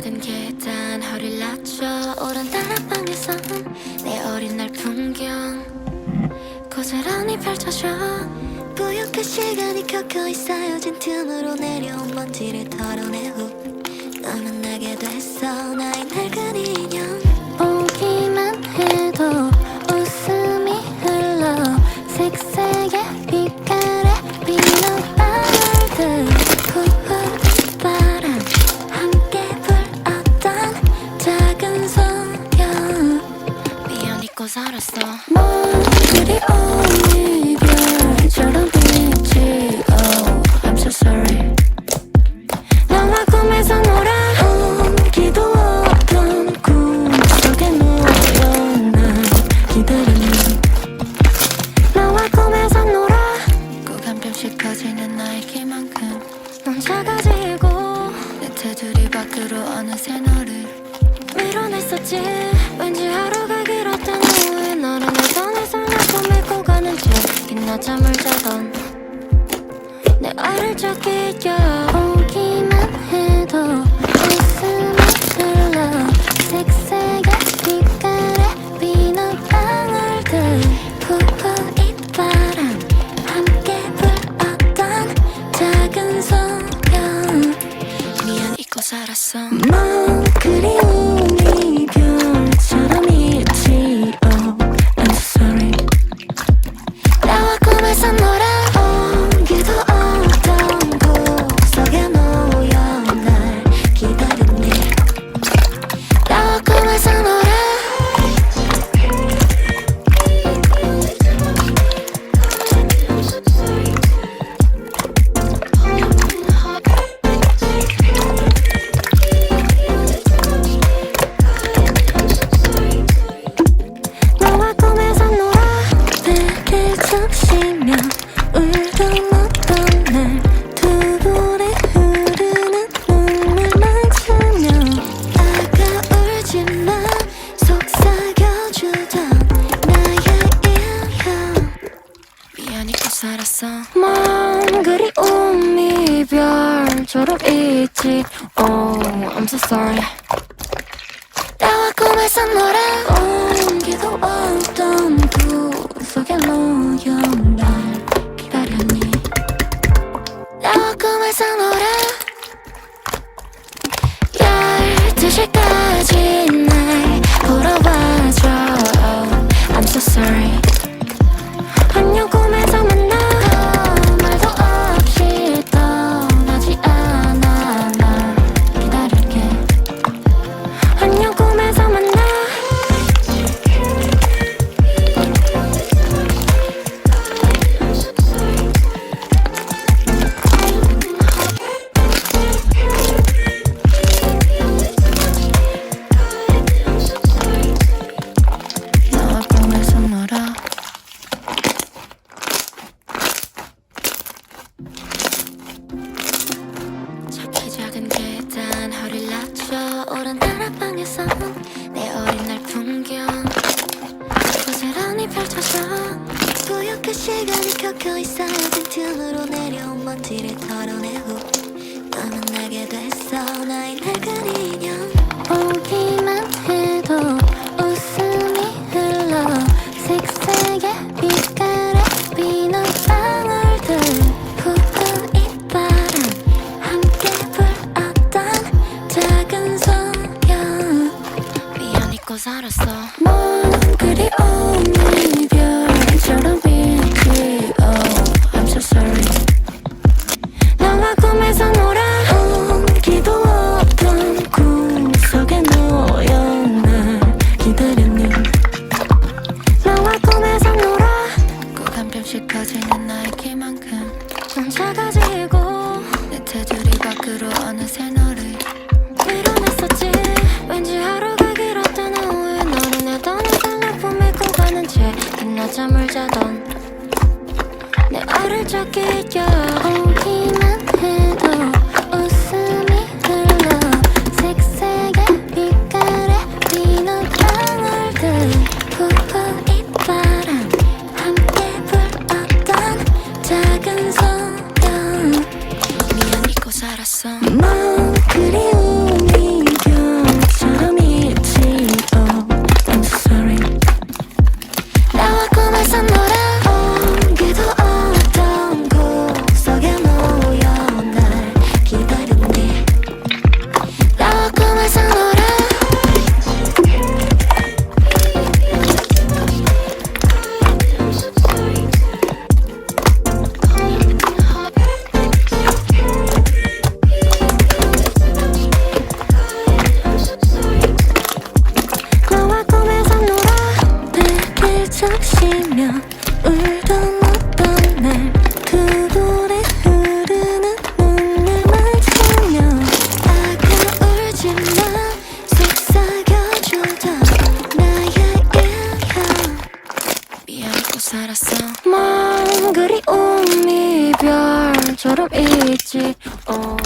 작은 계단 허리를 낮춰 오른 다락방에서 내 어린 날 풍경 고스란히 펼쳐져 뿌옇게 시간이 켜켜이 쌓여진 틈으로 내려온 먼지를 털어내 후 널 만나게 됐어 나의 낡은 인형 오기만 해도 웃음이 흘러 색색의 빛깔에 비눗방울들 푸푸 바람 함께 불었던 작은 소녀 미연 잊고 살았어 먼 그리운 이별처럼 빛이 Oh I'm so sorry 나와 꿈에서 놀아 옮기도 없던 꿈속에 놓여 난 기다리니 나와 꿈에서 놀아 꼭 한 뼘씩 커지는 나의 키만큼 넌 작아지고 내 테두리 밖으로 어느새 너를 밀어냈었지 왠지 하루가 길었던 후에 너를 내 손에 손잡고 메고 가는 채 긴 낮잠을 자던 내 알을 적게 껴오기만 해도 웃음이 흘러 색색의 빛깔에 비눗방울들 푸푸 입바람 함께 불었던 작은 소녀 미안 잊고 살았어 먼 그리운 이별처럼 있지 Oh I'm so sorry 나와 꿈에서 놀아 옮기도 없던 곳속에 놓여 날 기다렸네 나와 꿈에서 놀아 나와 꿈에서 놀아 베개 적시며 울도 못던 날 두 볼에 흐르는 눈물 맞으며 아까울지만 속삭여주던 나의 일형 미안 잊고 살았어 먼 그리운 이별처럼 있지 Oh I'm so sorry 나와 꿈에서 놀아 옮기도 없던 구석에 놓여 날 기다렸니 나와 꿈에서 놀아 12시까지 날 보러 와줘 I'm so sorry 안녕 꿈에서 만나 말도 없이 떠나지 않아 날 기다릴게 안녕 꿈에서 만나 나와 꿈에서 놀아 작기 작은 계단 허리를 낮춰 오른 다락방에서 내 어린 날 풍경 고스란히 펼쳐져 뿌옇게 시간이 켜켜이 쌓여진 틈으로 내려온 먼지를 털어내 후 널 만나게 됐어 나의 낡은 인형 오기만 해도 웃음이 흘러 색색의 빛깔에 비눗방울들 푸푸 입바람 함께 불었던 작은 소녀 미안 잊고 살았어 먼 그리운 이별처럼 있지 Oh I'm so sorry 나와 꿈에서 놀아 옮기도 없던 구석에 놓여 날 기다렸니 나와 꿈에서 놀아 꼭 한 뼘씩 커지는 나의 키만큼 좀 작아지고 내 테두리 밖으로 어느새 너를 밀어냈었지 왠지 하루가 길었던 후에 너를 내 돈을 달라고 메고 가는 채 긴 낮잠을 자던 내 알을 적게 껴오기만 해도 웃음이 흘러 색색의 빛깔에 비눗방울들 푸푸 입바람 함께 불었던 작은 소녀 미안 잊고 살았어 먼 그리운 이별 어